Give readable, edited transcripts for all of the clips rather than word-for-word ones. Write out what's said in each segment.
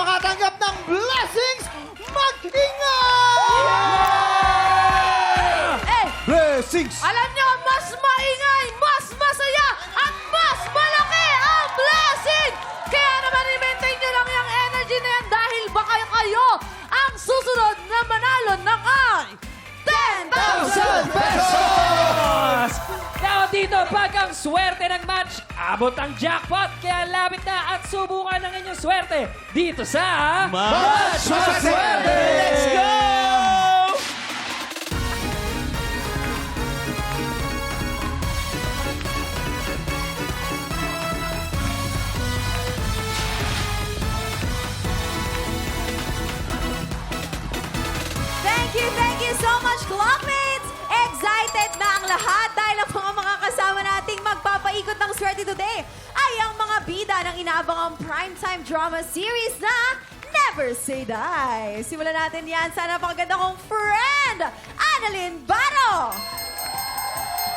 makatanggap ng blessings, mag-ingay! Eh, Blessings! alam nyo, mas maingay, mas masaya, at mas malaki ang blessing! Kaya naman, i-maintain nyo lang yung energy na yan dahil baka kayo ang susunod na manalo ng ay 10,000 pesos! Now dito, pag ang swerte ng match, abot ang jackpot. Kaya lapit na at subukan ng inyong swerte dito sa... Match Maswerte! Let's go! Thank you so much, Clockmates! Excited na ang lahat dahil ang mga kasama nating magpapaikot ng swerte today ay ang mga bida ng inaabangang primetime drama series na Never Say Die. Simulan natin yan. Sana pakaganda kong friend, Annalyn Baro!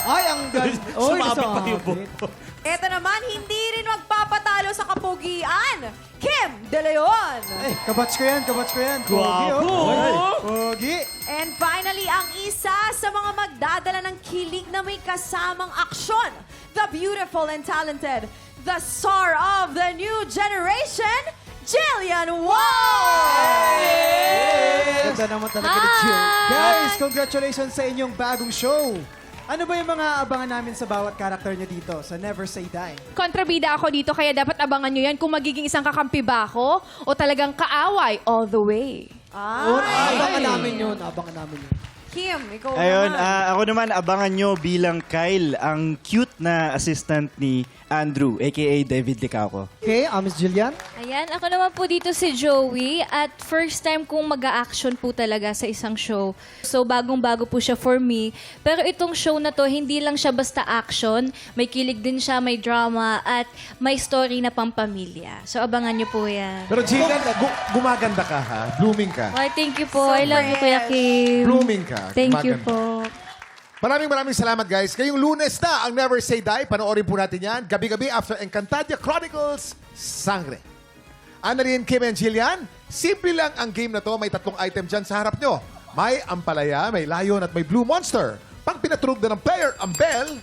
Ay, ang ganda. Sumabit pati yung buhok. Ito naman, hindi rin magpapatalo sa kapugian, Kim De Leon! Ay, kabats ko yan, kabats ko yan. Pogi, Guwapo! oh. Pogi. And finally, ang isa sa mga magdadala ng kilig na may kasamang aksyon, the beautiful and talented, the star of the new generation, Jillian Wong! Ganda naman talaga ni Jill. Guys, congratulations sa inyong bagong show. Ano ba yung mga abangan namin sa bawat karakter niyo dito sa Never Say Die? Kontrabida ako dito, kaya dapat abangan nyo yan kung magiging isang kakampi ba ako o talagang kaaway all the way. Abangan namin yun, abangan namin yun. Kim, ikaw Ayun, naman. ako naman abangan nyo bilang Kyle, ang cute na assistant ni Andrew, aka David Licauco. Okay, Miss Jillian? Ayan, ako naman po dito si Joey at first time kong mag-a-action po talaga sa isang show. So bagong-bago po siya for me. Pero itong show na to, hindi lang siya basta action. May kilig din siya, may drama at may story na pampamilya. So abangan niyo po yan. Pero Jillian, gumaganda ka ha? Blooming ka. Why, thank you po. I love you, Kuya Kim. Blooming ka. Thank you Gumaganda. po. Maraming salamat guys. Ngayong Lunes na ang Never Say Die. Panoorin po natin yan. Gabi-gabi after Encantadia Chronicles, Sangre. Annalyn, Kim, and Jillian, simple lang ang game na to. May 3 item dyan sa harap nyo. May ampalaya, may layon, at may blue monster. Pag pinatulog na ng player ang bell,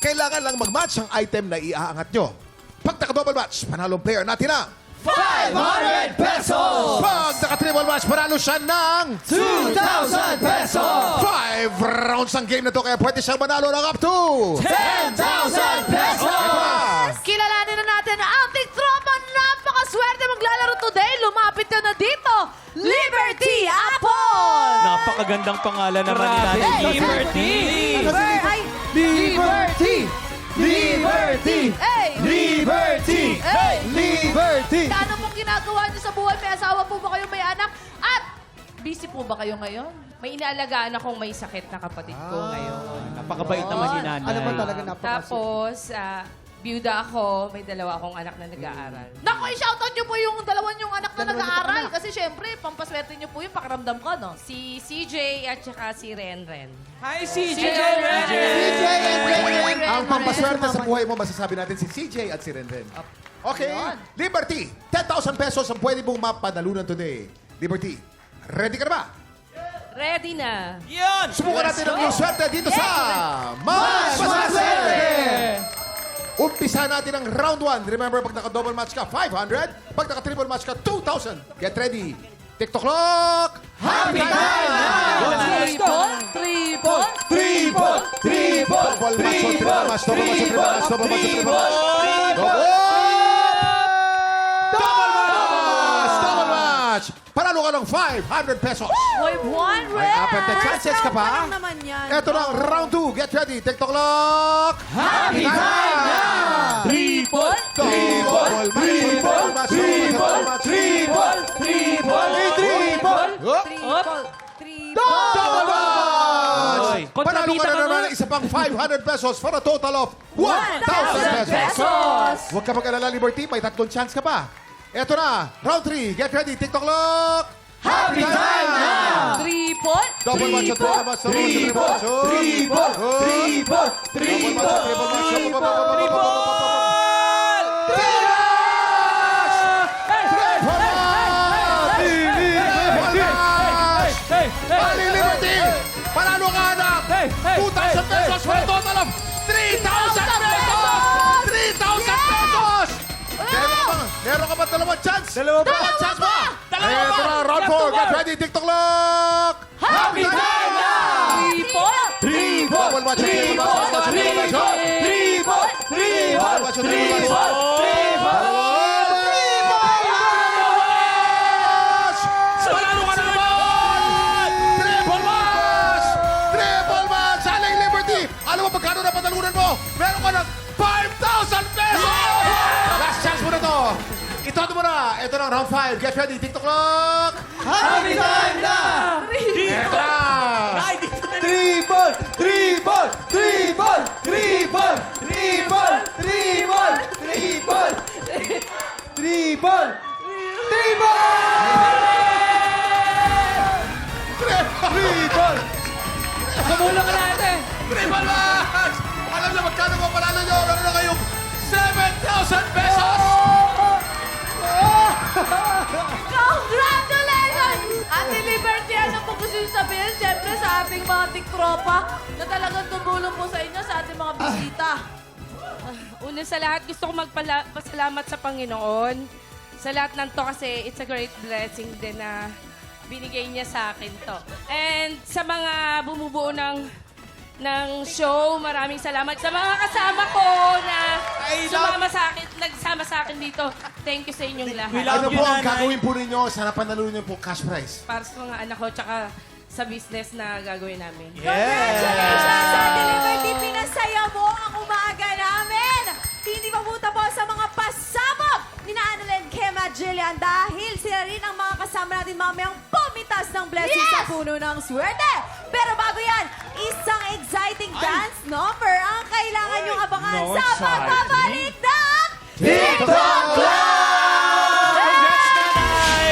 kailangan lang mag-match ang item na iaangat nyo. Pag naka-double match, panalong player natin ang 500 pesos! pag naka-triple match, panalo siya ng 2,000 pesos! 5 rounds ang game na to, kaya pwede siyang manalo ng up to 10,000 pesos! Ito na. Kilalanin na natin ang ating tropa. Napakaswerte maglalaro today. Lumapit ka na dito. Liberty Apple! Napakagandang pangalan naman nila. Liberty! Ay, Liberty! Liberty! Hey! Liberty! Hey! Liberty! Ano pong ginagawa niyo sa buhay? May asawa po ba kayo? May anak? At busy po ba kayo ngayon? May inaalagaan akong may sakit na kapatid ko ngayon. Napakabait naman ni nanay. Ano ba talaga Tapos, byuda ako, may 2 akong anak na nag-aaral. Naku, i-shoutout niyo po yung 2 niyong anak na nag-aaral. Kasi syempre, pampaswerte niyo po yung pakiramdam ko, no? Si CJ at saka si Renren. Hi, CJ! Ang pampaswerte sa buhay mo, masasabi natin si CJ at si Renren. Okay, Liberty, 10,000 pesos ang pwede mong mapanalunan today. Liberty, ready ka na ba? Ready na. Yan! Subukan natin ang iyong swerte dito sa Mas Maswerte! Umpisa natin ang round 1. Remember, pag naka-double match ka, 500. Pag naka-triple match ka, 2,000. Get ready. TikTok clock! Happy time now! Triple! Triple! Triple! Double match, triple match, double match, triple match, double match, triple match. Double match! Double match! Panalo ka ng 500 pesos. Boy, one May apat na chances ka pa. lang naman yan. Ito na, round 2. Get ready. TikTok clock! Happy time now! Triple! Triple! Triple! Triple! Triple! Triple! Triple. Double match! Oy, Panalo kontrabida ka na ka naman nga. ng isa pang 500 pesos for a total of 1,000 pesos. Huwag ka mag-alala, Liberty. May 3 chance ka pa. Ito na, round 3. Get ready. TikTok clock! Happy time now! Triple! Double match, triple match, double match, triple match. Triple! Triple! Double match, triple match. Triple! Triple match! dalawang chance. Dalawa pa. Dalawang chance pa. Dalawa Ito pa. na, round Left 4. to Get four. ready, TikTok clock. Happy time na! Double match. Panalo ka na naman! Triple match! Triple match! Aling Liberty! Alam mo pagkano na patalunan mo? Meron ka ng 5,000 pesos! Last chance mo na to. Ito mo na. Ito na, round 5. Get ready, TikTok clock. Happy time na! Ito na. Triple! Triple! Triple! Triple! Triple! Triple! Triple! Triple! Triple! Triple! Kamula ka natin! Triple match! Alam niyo magkano mo panalo niyo? Meron na kayong 7,000 pesos! Congratulations! Ate Liberty, ano po gusto nyo sabihin? Siyempre sa ating mga tiktropa na talagang tumulong po sa inyo, sa ating mga bisita. Una sa lahat, gusto ko magpasalamat sa Panginoon. Sa lahat ng to kasi it's a great blessing din na binigay niya sa akin to. And sa mga bumubuo ng show, maraming salamat. Sa mga kasama ko na sumama sa akin, nagsama sa akin dito, thank you sa inyong lahat. Ano po ang gagawin po ninyo sa napanalo niyo po cash prize? Para sa mga anak ko, tsaka sa business na gagawin namin. Congratulations, Ate Liberty! Pinasaya mo ang umaga namin! Hindi pa po tapos sa mga pasabog ni na Annalyn, Kema, Jillian dahil sila rin ang mga kasama natin mamayang pumitas ng blessing sa puno ng swerte. Pero bago yan, isang exciting dance number ang kailangan niyong abangan sa pagbabalik ng TikTok Clock! Congrats, nanay!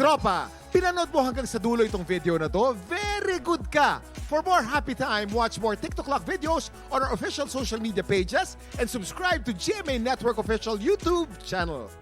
Tropa, pinanood mo hanggang sa dulo itong video na to? Very good ka! For more happy time, watch more TikTok Clock videos on our official social media pages and subscribe to GMA Network official YouTube channel.